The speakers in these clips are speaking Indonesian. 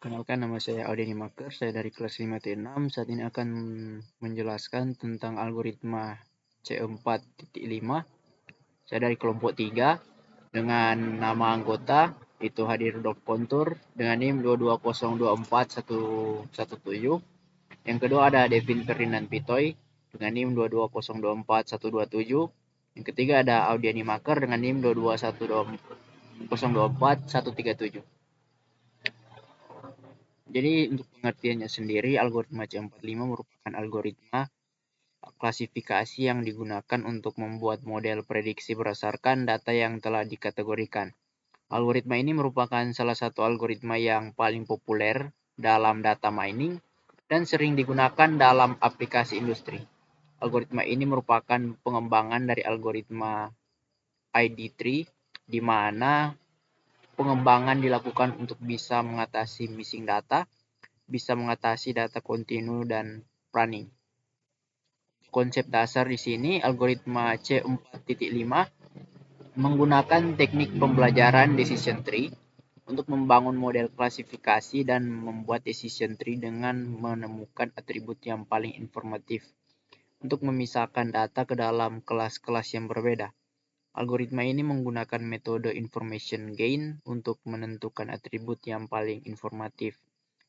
Kenalkan, nama saya Audiani Maker, saya dari kelas 5T6. Saat ini akan menjelaskan tentang algoritma C4.5. Saya dari kelompok 3 dengan nama anggota itu hadir.contour dengan NIM 220241117. Yang kedua ada Devin Ferdinand Pitoy dengan NIM 220241127. Yang ketiga ada Audiani Maker dengan NIM 22120241137. Jadi untuk pengertiannya sendiri, algoritma C45 merupakan algoritma klasifikasi yang digunakan untuk membuat model prediksi berdasarkan data yang telah dikategorikan. Algoritma ini merupakan salah satu algoritma yang paling populer dalam data mining dan sering digunakan dalam aplikasi industri. Algoritma ini merupakan pengembangan dari algoritma ID3, di mana pengembangan dilakukan untuk bisa mengatasi missing data, bisa mengatasi data kontinu dan running. Konsep dasar di sini algoritma C4.5 menggunakan teknik pembelajaran decision tree untuk membangun model klasifikasi dan membuat decision tree dengan menemukan atribut yang paling informatif untuk memisahkan data ke dalam kelas-kelas yang berbeda. Algoritma ini menggunakan metode information gain untuk menentukan atribut yang paling informatif,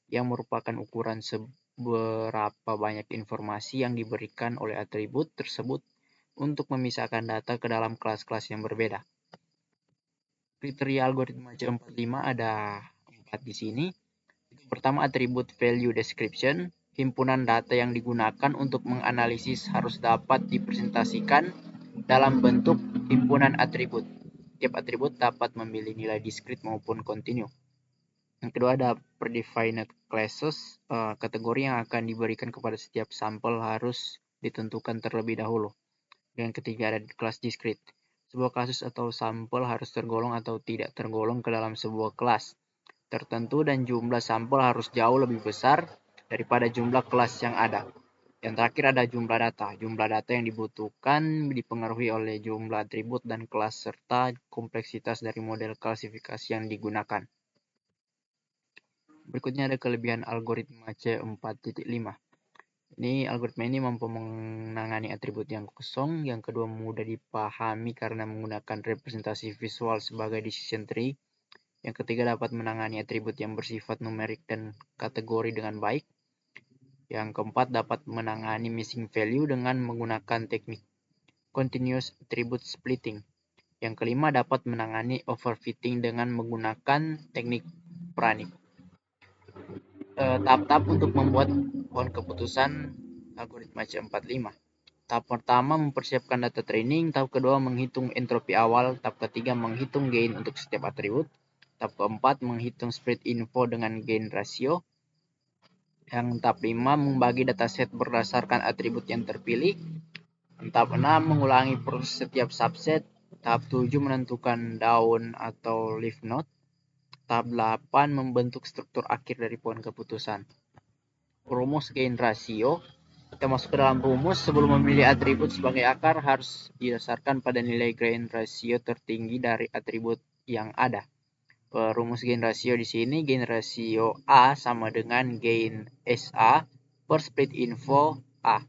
yang merupakan ukuran seberapa banyak informasi yang diberikan oleh atribut tersebut untuk memisahkan data ke dalam kelas-kelas yang berbeda. Kriteria algoritma C45 ada 4 di sini. Pertama, atribut value description. Himpunan data yang digunakan untuk menganalisis harus dapat dipresentasikan dalam bentuk himpunan atribut. Tiap atribut dapat memilih nilai discrete maupun continue. Yang kedua ada predefined classes, kategori yang akan diberikan kepada setiap sampel harus ditentukan terlebih dahulu. Dan yang ketiga ada kelas discrete. Sebuah kasus atau sampel harus tergolong atau tidak tergolong ke dalam sebuah kelas tertentu dan jumlah sampel harus jauh lebih besar daripada jumlah kelas yang ada. Yang terakhir ada jumlah data. Jumlah data yang dibutuhkan dipengaruhi oleh jumlah atribut dan kelas serta kompleksitas dari model klasifikasi yang digunakan. Berikutnya ada kelebihan algoritma C4.5. Algoritma ini mampu menangani atribut yang kosong, yang kedua mudah dipahami karena menggunakan representasi visual sebagai decision tree, yang ketiga dapat menangani atribut yang bersifat numerik dan kategori dengan baik, yang keempat dapat menangani missing value dengan menggunakan teknik continuous attribute splitting, yang kelima dapat menangani overfitting dengan menggunakan teknik pruning. Tahap-tahap untuk membuat pohon keputusan algoritma C45. Tahap pertama mempersiapkan data training, tahap kedua menghitung entropi awal, tahap ketiga menghitung gain untuk setiap atribut, tahap keempat menghitung spread info dengan gain ratio, yang tahap 5 membagi dataset berdasarkan atribut yang terpilih, tahap 6 mengulangi proses setiap subset, tahap 7 menentukan daun atau leaf node, tahap 8 membentuk struktur akhir dari pohon keputusan. Rumus gain ratio. Kita masuk ke dalam rumus. Sebelum memilih atribut sebagai akar harus didasarkan pada nilai gain ratio tertinggi dari atribut yang ada. Rumus gain ratio di sini, gain ratio A sama dengan gain SA per split info A.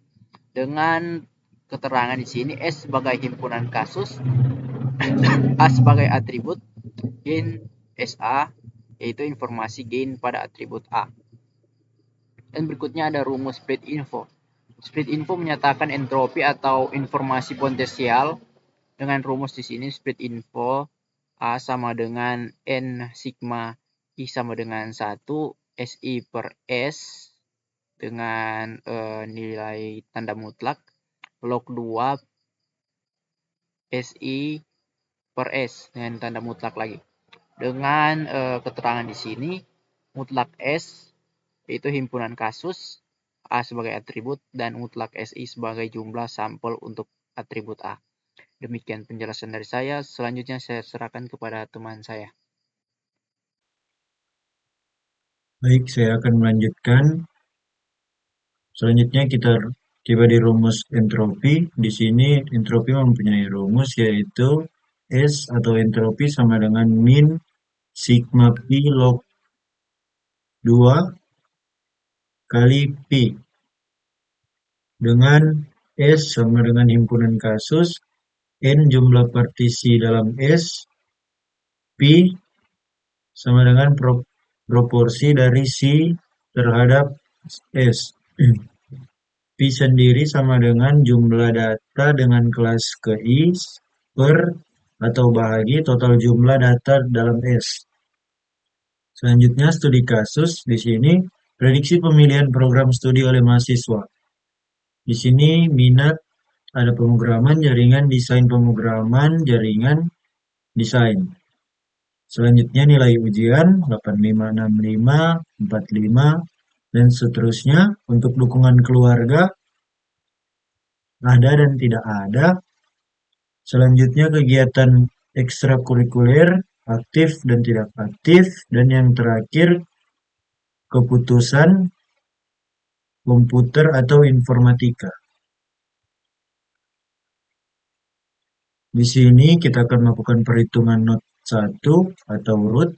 Dengan keterangan di sini S sebagai himpunan kasus, A sebagai atribut, gain SA yaitu informasi gain pada atribut A. Dan berikutnya ada rumus split info. Split info menyatakan entropi atau informasi potensial dengan rumus di sini split info A sama dengan N sigma I sama dengan 1 SI per S dengan nilai tanda mutlak log 2 SI per S dengan tanda mutlak lagi. Dengan keterangan di sini mutlak S yaitu himpunan kasus, A sebagai atribut, dan mutlak SI sebagai jumlah sampel untuk atribut A. Demikian penjelasan dari saya. Selanjutnya saya serahkan kepada teman saya. Baik, saya akan melanjutkan. Selanjutnya kita tiba di rumus entropi. Di sini entropi mempunyai rumus yaitu S atau entropi sama dengan min sigma P log 2 kali Pi. Dengan S sama dengan himpunan kasus, N jumlah partisi dalam S, Pi sama dengan proporsi dari Si terhadap S. Pi sendiri sama dengan jumlah data dengan kelas ke I per atau bahagi total jumlah data dalam S. Selanjutnya studi kasus. Di sini prediksi pemilihan program studi oleh mahasiswa. Di sini minat, ada pemrograman, jaringan, desain pemrograman, jaringan, desain. Selanjutnya nilai ujian 85, 65, 45, dan seterusnya. Untuk dukungan keluarga ada dan tidak ada. Selanjutnya kegiatan ekstrakurikuler, aktif dan tidak aktif. Dan yang terakhir keputusan komputer atau informatika. Di sini kita akan melakukan perhitungan not 1 atau root.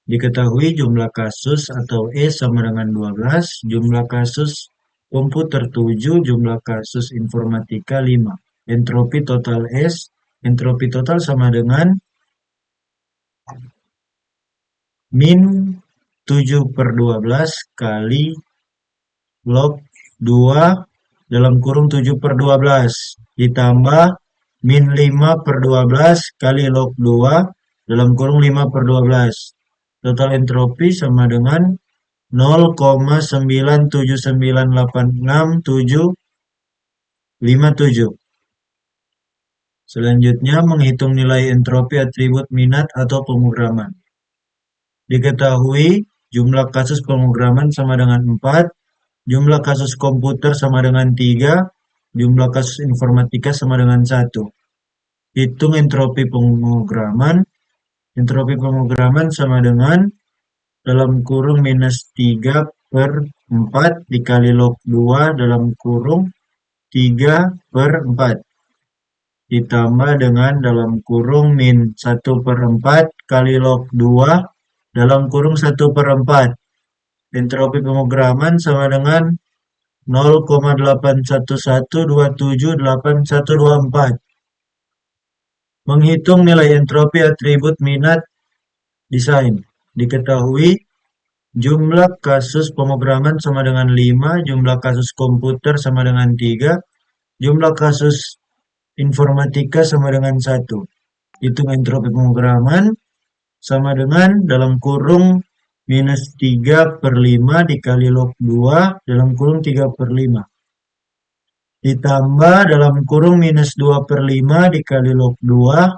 Diketahui jumlah kasus atau E sama dengan 12, jumlah kasus komputer 7, jumlah kasus informatika 5. Entropi total S, entropi total sama dengan min 7/12 kali log 2 dalam kurung 7/12 ditambah min 5/12 kali log 2 dalam kurung 5/12. Total entropi sama dengan 0,97986,757. Selanjutnya menghitung nilai entropi atribut minat atau pemrograman. Diketahui jumlah kasus pemrograman sama dengan 4, jumlah kasus komputer sama dengan 3, jumlah kasus informatika sama dengan 1. Hitung entropi pemrograman. Entropi pemrograman sama dengan dalam kurung minus 3/4 dikali log 2 dalam kurung 3/4 ditambah dengan dalam kurung min 1/4 kali log 2 dalam kurung 1/4. Entropi pemrograman sama dengan 0,811278124. Menghitung nilai entropi atribut minat desain. Diketahui jumlah kasus pemrograman sama dengan 5, jumlah kasus komputer sama dengan 3, jumlah kasus informatika sama dengan 1. Hitung entropi pemrograman sama dengan dalam kurung minus 3/5 dikali log 2 dalam kurung 3/5. Ditambah dalam kurung minus 2/5 dikali log 2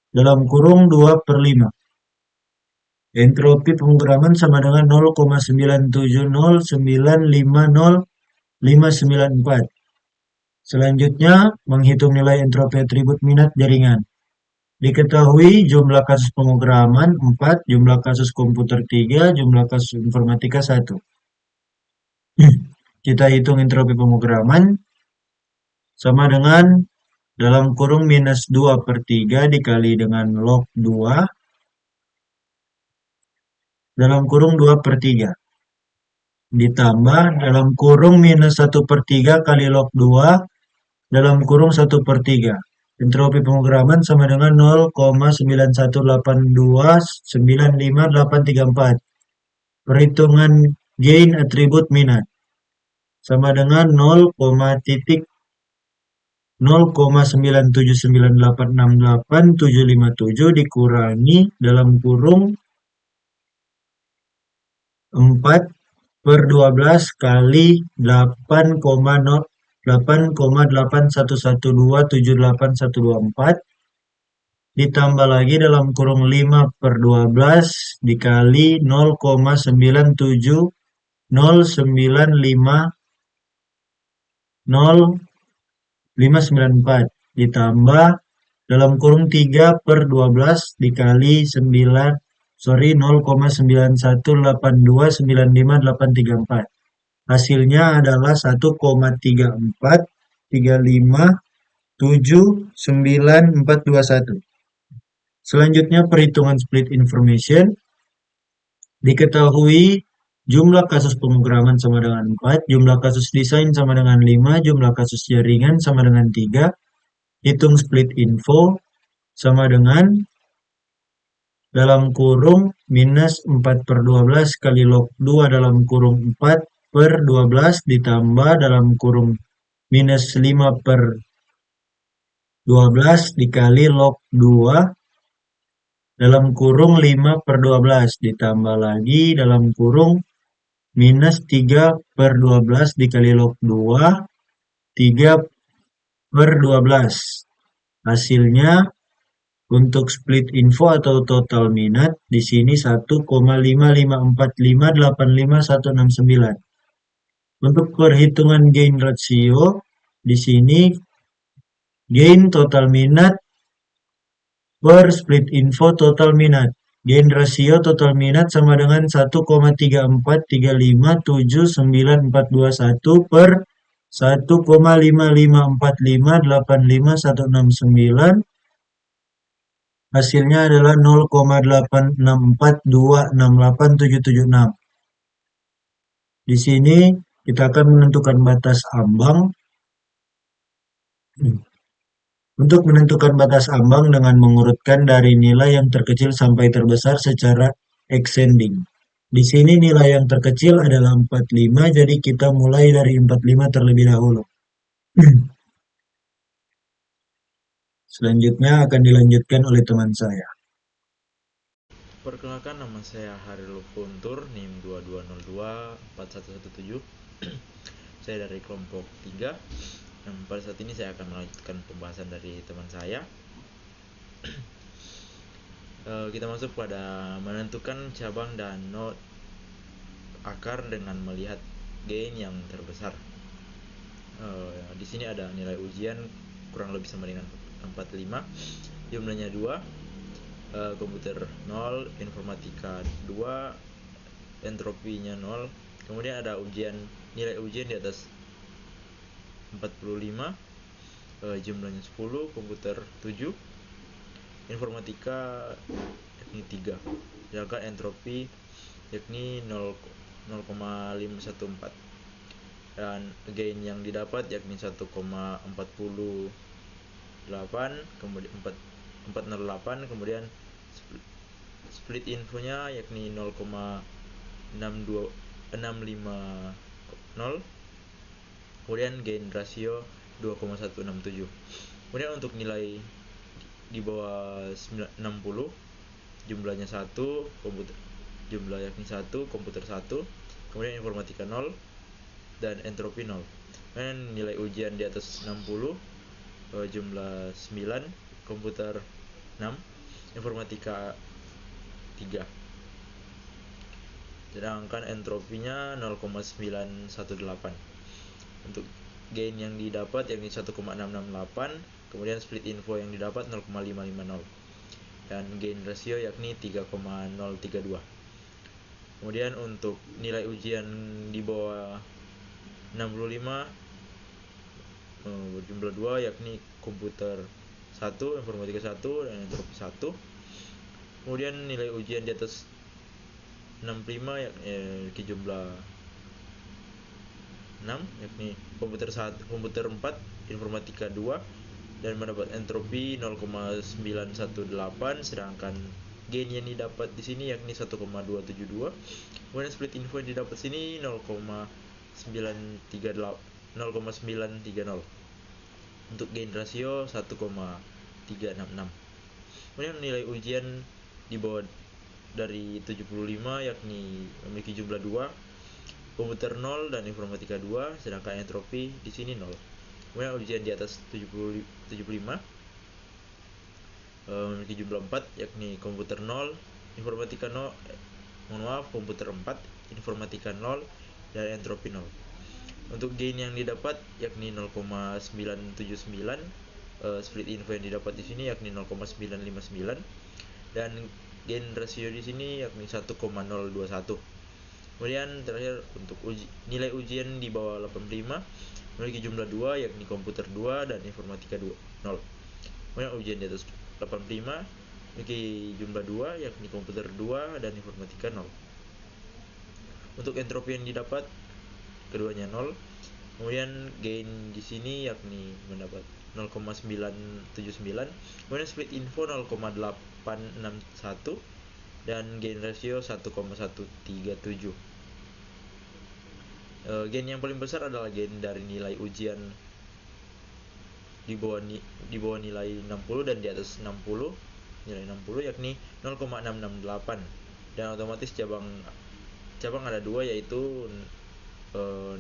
dalam kurung 2/5. Entropi pemrograman sama dengan 0,970950594. Selanjutnya, menghitung nilai entropi atribut minat jaringan. Diketahui jumlah kasus pemrograman 4, jumlah kasus komputer 3, jumlah kasus informatika 1. Kita hitung entropi pemrograman sama dengan dalam kurung minus 2/3 dikali dengan log 2 dalam kurung 2/3 ditambah dalam kurung minus 1/3 kali log 2 dalam kurung 1/3. Entropi pemrograman sama dengan 0,918295834. Perhitungan gain atribut minat sama dengan 0,979868757 dikurangi dalam kurung 4/12 kali 8,8112781124 ditambah lagi dalam kurung 5/12 dikali 0,9700594 ditambah dalam kurung 3/12 dikali 0,9182958834. Hasilnya adalah 1,343579421. Selanjutnya perhitungan split information. Diketahui Jumlah kasus pemrograman sama dengan 4, jumlah kasus desain sama dengan 5, jumlah kasus jaringan sama dengan 3, hitung split info sama dengan dalam kurung minus 4 per 12 kali log 2 dalam kurung 4 per 12 ditambah dalam kurung minus 5 per 12 dikali log 2 dalam kurung 5 per 12 ditambah lagi dalam kurung minus 3 per 12 dikali log 2 3 per 12. Hasilnya untuk split info atau total minat di sini 1,554585169. Untuk perhitungan gain ratio di sini gain total minat per split info total minat. Gain rasio total minat sama dengan 1,343579421 per 1,554585169. Hasilnya adalah 0,864268776. Di sini kita akan menentukan batas ambang. Untuk menentukan batas ambang dengan mengurutkan dari nilai yang terkecil sampai terbesar secara ascending. Di sini nilai yang terkecil adalah 45, jadi kita mulai dari 45 terlebih dahulu. Selanjutnya akan dilanjutkan oleh teman saya. Perkenalkan, nama saya Harilul Guntur, NIM 22024117. Saya dari kelompok 3. Pada saat ini saya akan melanjutkan pembahasan dari teman saya. Kita masuk pada menentukan cabang dan node akar dengan melihat gain yang terbesar. Di sini ada nilai ujian kurang lebih sama dengan 45, jumlahnya 2, komputer 0, informatika 2, entropinya 0. Kemudian ada nilai ujian di atas 45, jumlahnya 10, komputer 7, informatika yakni 3, sedangkan entropi yakni 0,514, dan gain yang didapat yakni 1,48, kemudian 408, kemudian split infonya yakni 0,650, kemudian gain rasio 2,167. Kemudian untuk nilai di bawah 60, jumlahnya 1, jumlah yakni 1, komputer 1, kemudian informatika 0, dan entropi 0. Kemudian nilai ujian di atas 60, jumlah 9, komputer 6, informatika 3. Sedangkan entropinya 0,918. Untuk gain yang didapat yakni 1,668, kemudian split info yang didapat 0,550, dan gain rasio yakni 3,032. Kemudian untuk nilai ujian di bawah 65, berjumlah 2 yakni komputer 1, informatika 1, dan entropi 1. Kemudian nilai ujian di atas 65 yakni jumlah 6 yakni komputer 4, informatika 2, dan mendapat entropi 0,918, sedangkan gain yang didapat di sini yakni 1,272. Kemudian split info yang didapat sini 0,930. Untuk gain rasio 1,366. Kemudian nilai ujian di bawah dari 75 yakni memiliki jumlah 2, komputer 0, dan informatika 2, sedangkan entropi di sini 0. Kemudian ujian di atas 75 memiliki jumlah 4 yakni komputer 0, informatika 0, komputer 4, informatika 0, dan entropi 0. Untuk gain yang didapat yakni 0,979, split info yang didapat di sini yakni 0,959, dan gain rasio di sini yakni 1,021. Kemudian terakhir untuk nilai ujian di bawah 85 memiliki jumlah 2 yakni komputer 2 dan informatika 2, 0. Kemudian ujian di atas 85 memiliki jumlah 2 yakni komputer 2 dan informatika 0. Untuk entropi yang didapat keduanya 0. Kemudian gain di sini yakni mendapat 0,979. Kemudian split info 0,861 dan gain ratio 1,137. Gain yang paling besar adalah gain dari nilai ujian di bawah nilai 60 dan di atas 60 nilai 60 yakni 0,668, dan otomatis cabang ada dua, yaitu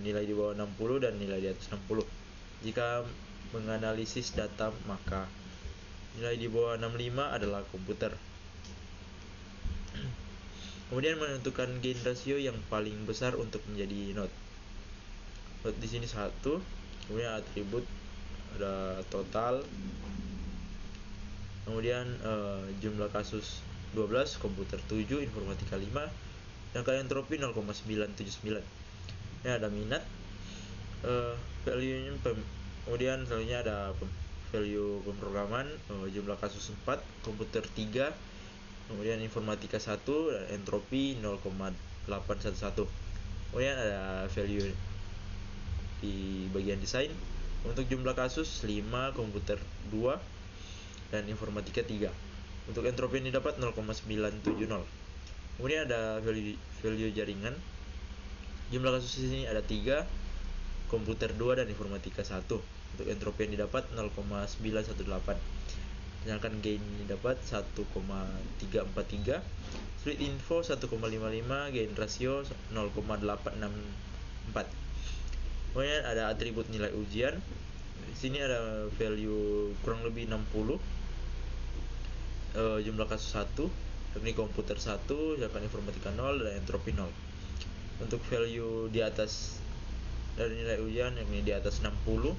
nilai di bawah 60 dan nilai di atas 60. Jika menganalisis data, maka nilai di bawah 65 adalah komputer. Kemudian menentukan gain rasio yang paling besar untuk menjadi note. Note di sini 1. Kemudian atribut ada total. Kemudian jumlah kasus 12, komputer 7, informatika 5, dan entropi 0,979. Ini ada minat, value-nya kemudian selanjutnya ada value pemrograman, jumlah kasus 4, komputer 3, kemudian informatika 1, dan entropi 0,811. Kemudian ada value di bagian desain, untuk jumlah kasus 5, komputer 2, dan informatika 3. Untuk entropi yang didapat 0,970. Kemudian ada value jaringan, jumlah kasus di sini ada 3, komputer 2, dan informatika 1. Untuk entropi yang didapat 0,918. Sedangkan gain yang didapat 1,343. Split info 1,55, gain rasio 0,864. Kemudian ada atribut nilai ujian. Di sini ada value kurang lebih 60. Jumlah kasus 1, yakni komputer 1, sedangkan informatika 0, dan entropi 0. Untuk value di atas dari nilai ujian yakni di atas 60,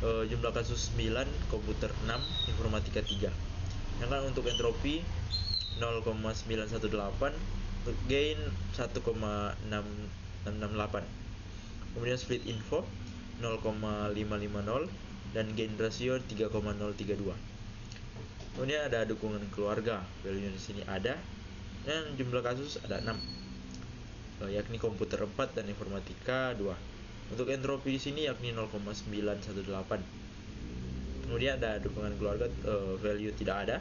jumlah kasus 9, komputer 6, informatika 3. Sedangkan untuk entropi 0,918, untuk gain 1,668. Kemudian split info 0,550 dan gain rasio 3,032. Kemudian ada dukungan keluarga, value di sini ada, dan jumlah kasus ada 6, yakni komputer 4 dan informatika 2. Untuk entropi di sini yakni 0,918. Kemudian ada dukungan keluarga, value tidak ada.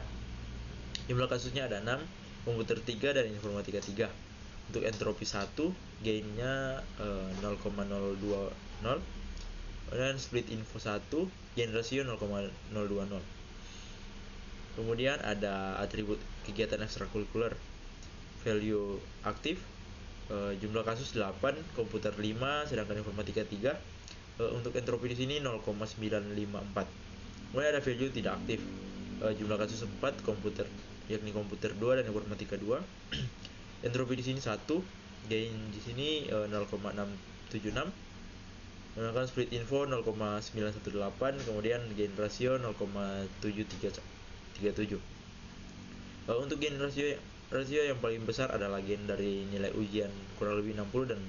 Jumlah kasusnya ada 6, komputer 3 dan informatika 3. Untuk entropi 1, gainnya 0,020. Dan split info 1, gain rasio 0,020. Kemudian ada atribut kegiatan ekstrakurikuler, value aktif, jumlah kasus 8, komputer 5, sedangkan informatika 3. Untuk entropi di sini 0,954. Kemudian ada value tidak aktif, jumlah kasus 4, komputer yakni komputer 2 dan informatika 2. Entropi di sini 1, gain di sini 0,676. Sedangkan split info 0,918, kemudian gain rasio 0,737. Untuk gain rasio yang paling besar adalah gain dari nilai ujian kurang lebih 60 dan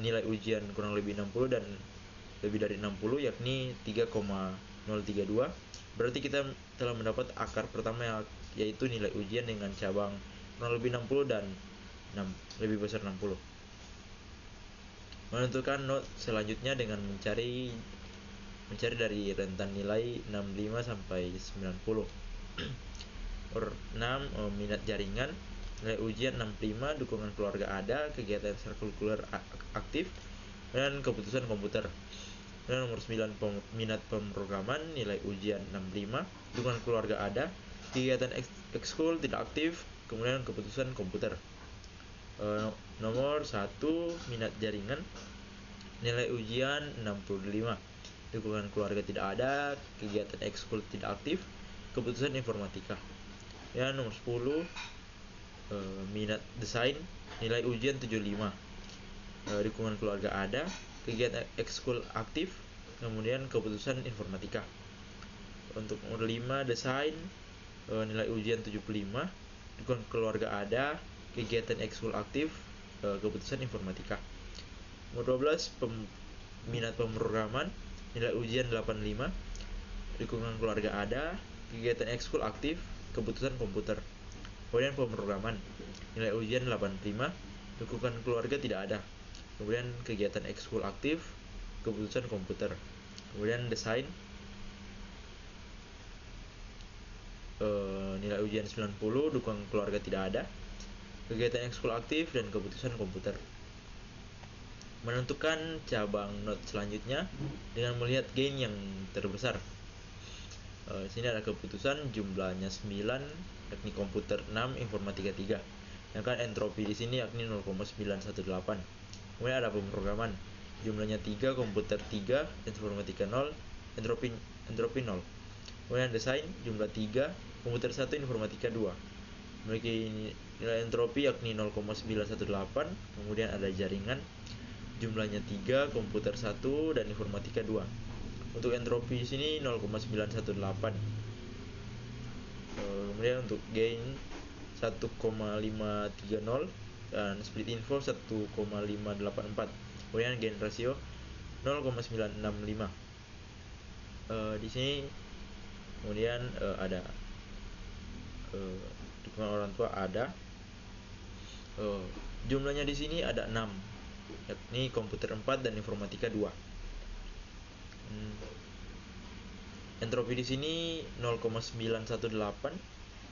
nilai ujian kurang lebih 60 dan lebih dari 60, yakni 3,032. Berarti kita telah mendapat akar pertama, yaitu nilai ujian dengan cabang kurang lebih 60 dan lebih besar 60. Menentukan note selanjutnya dengan mencari dari rentan nilai 65 sampai 90. Nomor 6, minat jaringan, nilai ujian 65, dukungan keluarga ada, kegiatan ekstrakurikuler aktif, dan keputusan komputer. Dan nomor 9, minat pemrograman, nilai ujian 65, dukungan keluarga ada, kegiatan ekskul tidak aktif, kemudian keputusan komputer. Nomor 1, minat jaringan, nilai ujian 65, dukungan keluarga tidak ada, kegiatan ekskul tidak aktif, keputusan informatika. Ya, nomor 10, minat desain, nilai ujian 75, dukungan keluarga ada, kegiatan ekskul aktif, kemudian keputusan informatika. Untuk nomor 5, desain, nilai ujian 75, dukungan keluarga ada, kegiatan ekskul aktif, keputusan informatika. Nomor 12, minat pemrograman, nilai ujian 85, dukungan keluarga ada, kegiatan ekskul aktif, keputusan komputer. Kemudian pemrograman, nilai ujian 85, dukungan keluarga tidak ada. Kemudian kegiatan ekskul aktif, keputusan komputer. Kemudian desain, nilai ujian 90, dukungan keluarga tidak ada. Kegiatan ekskul aktif dan keputusan komputer. Menentukan cabang not selanjutnya dengan melihat gain yang terbesar. Sini ada keputusan jumlahnya 9, yakni komputer 6, informatika 3. Sedangkan entropi di sini yakni 0,918. Kemudian ada pemrograman, jumlahnya 3, komputer 3, informatika 0, entropi 0. Kemudian desain, jumlah 3, komputer 1, informatika 2. Memiliki nilai entropi yakni 0,918. Kemudian ada jaringan, jumlahnya 3, komputer 1, dan informatika 2. Untuk entropi di sini 0,918. Kemudian untuk gain 1,530 dan split info 1,584. Kemudian gain rasio 0,965. Di sini kemudian ada dukungan orang tua ada. Jumlahnya di sini ada 6, yakni komputer 4 dan informatika 2. Entropi di sini 0,918.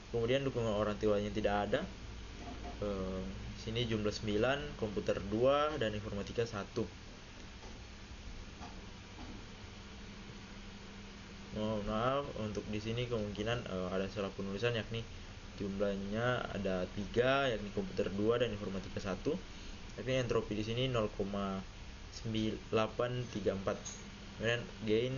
Kemudian dukungan orang tuanya tidak ada. Sini jumlah 9, komputer 2, dan informatika 1. Mohon maaf, untuk di sini kemungkinan ada salah penulisan, yakni jumlahnya ada 3, yakni komputer 2 dan informatika 1. Tapi entropi di sini 0,9834. Kemudian gain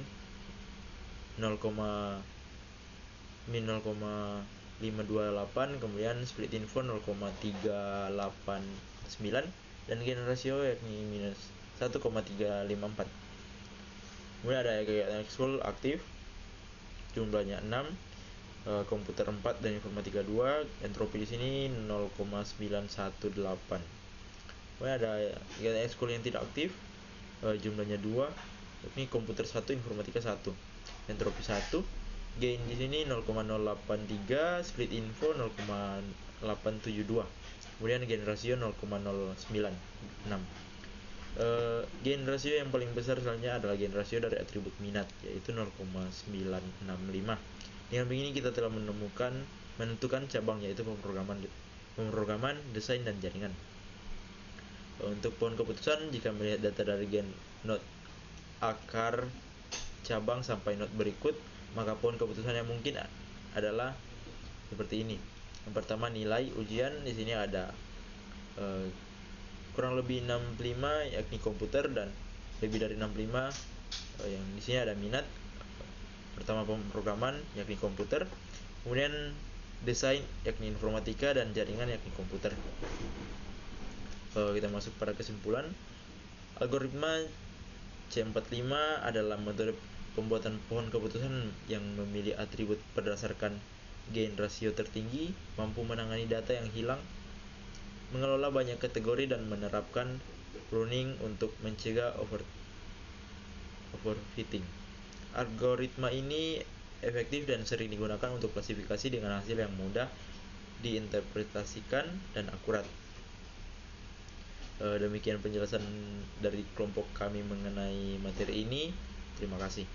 0,528, kemudian split info 0,389, dan gain rasio yakni minus 1,354. Kemudian ada kegiatan ekskul aktif, jumlahnya 6, komputer 4 dan informatika 2. Entropi di sini 0,918. Kemudian ada kegiatan ekskul yang tidak aktif, jumlahnya 2, yakni komputer 1, informatika 1. Entropi 1. Gain di sini 0,083, split info 0,872. Kemudian gain rasio 0,096. Gain rasio yang paling besar selanjutnya adalah gain rasio dari atribut minat, yaitu 0,965. Dengan begini kita telah menentukan cabang, yaitu pemrograman, desain, dan jaringan. Untuk pohon keputusan, jika melihat data dari gain node akar cabang sampai node berikut, maka pohon keputusan yang mungkin adalah seperti ini. Yang pertama, nilai ujian di sini ada kurang lebih 65, yakni komputer, dan lebih dari 65 yang di sini ada minat. Pertama pemrograman, yakni komputer. Kemudian desain, yakni informatika, dan jaringan, yakni komputer. Kita masuk pada kesimpulan. Algoritma C45 adalah metode pembuatan pohon keputusan yang memilih atribut berdasarkan gain rasio tertinggi, mampu menangani data yang hilang, mengelola banyak kategori, dan menerapkan pruning untuk mencegah overfitting. Algoritma ini efektif dan sering digunakan untuk klasifikasi dengan hasil yang mudah diinterpretasikan dan akurat. Demikian penjelasan dari kelompok kami mengenai materi ini. Terima kasih.